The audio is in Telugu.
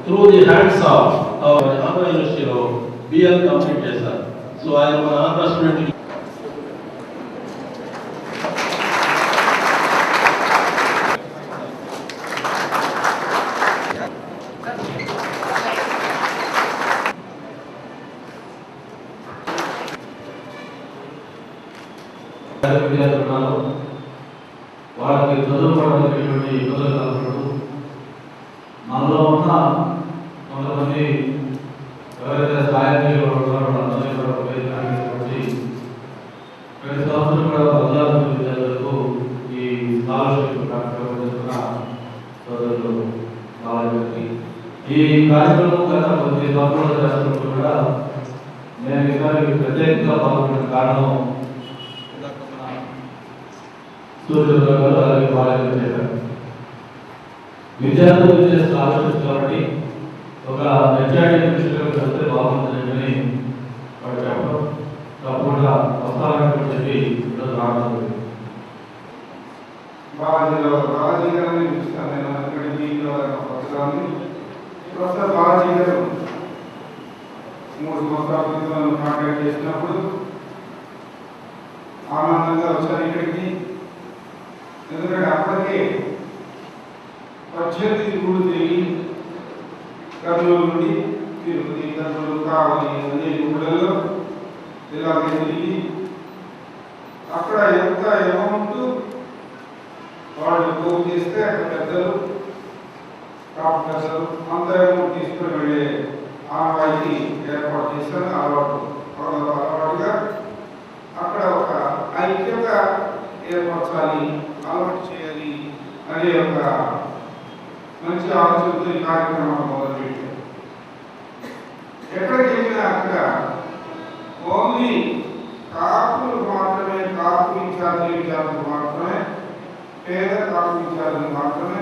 Through the hands of Andhra యూనివర్సిటీలో బిఎల్ కంప్లీట్ చేశారు. సో ఆయన మన ఆంధ్ర స్టూడెంట్ విద్యార్థులు వాళ్ళకి చదువుకోవడానికి ఇబ్బందులు కలగకూడదు. మనలో ఉన్న కొంతమంది ఎవరైతే సాయం చేయబడుతున్నారో వాళ్ళందరినీ కూడా ఉపయోగించి ప్రతి సంవత్సరం కూడా 16 విద్యార్థులకు ఈ స్కాలర్షిప్ కార్యక్రమం చేస్తున్న సోదరులు కావాలని ఈ కార్యక్రమం గత కొద్ది సంవత్సరాలు చేస్తున్నప్పుడు కూడా నేను ఈసారి ప్రత్యేకంగా పాల్గొన్న కారణం అలాగే బాధ్యత చేశారు. విద్యార్థులు ఇచ్చే స్కాలర్షిప్ కాబట్టి ఒక మెజారిటీ దృష్టిలో వెళ్తే బాగుంటుందని వాడు చెప్పడం తప్పకుండా వస్తారని చెప్పి ఈరోజు రావడం బాలాజీ గారిని చూస్తాను. నేను ఇక్కడికి ప్రొఫెసర్ బాలాజీ గారు 3 సంవత్సరాల క్రితం కాంటాక్ట్ చేసినప్పుడు ఆనందంగా వచ్చాను ఇక్కడికి. ఎందుకంటే అప్పటికే 18 గుళ్ళు తిరిగి కర్నూలు నుండి తిరుపతి, కర్నూలు, కావలి అనే గుళ్ళల్లో ఇలాగే తిరిగి అక్కడ ఎంత అమౌంట్ వాళ్ళు పోగు చేస్తే అక్కడ పెద్దలు ప్రొఫెసర్ అంత అమౌంట్ తీసుకుని వెళ్ళే ఆనవాయితీ ఏర్పాటు చేశాను. అలవాటుగా అక్కడ ఒక ఐక్యత ఏర్పరచాలి, అలవాటు చేయాలి అనే ఒక మంచి ఆలోచనతో ఈ కార్యక్రమాన్ని మొదలుపెట్టారు. ఎక్కడికి వెళ్ళినా అక్కడ ఓన్లీ కాపులు మాత్రమే, కాపు విద్యార్థులు మాత్రమే, పేద కాపు విద్యార్థులు మాత్రమే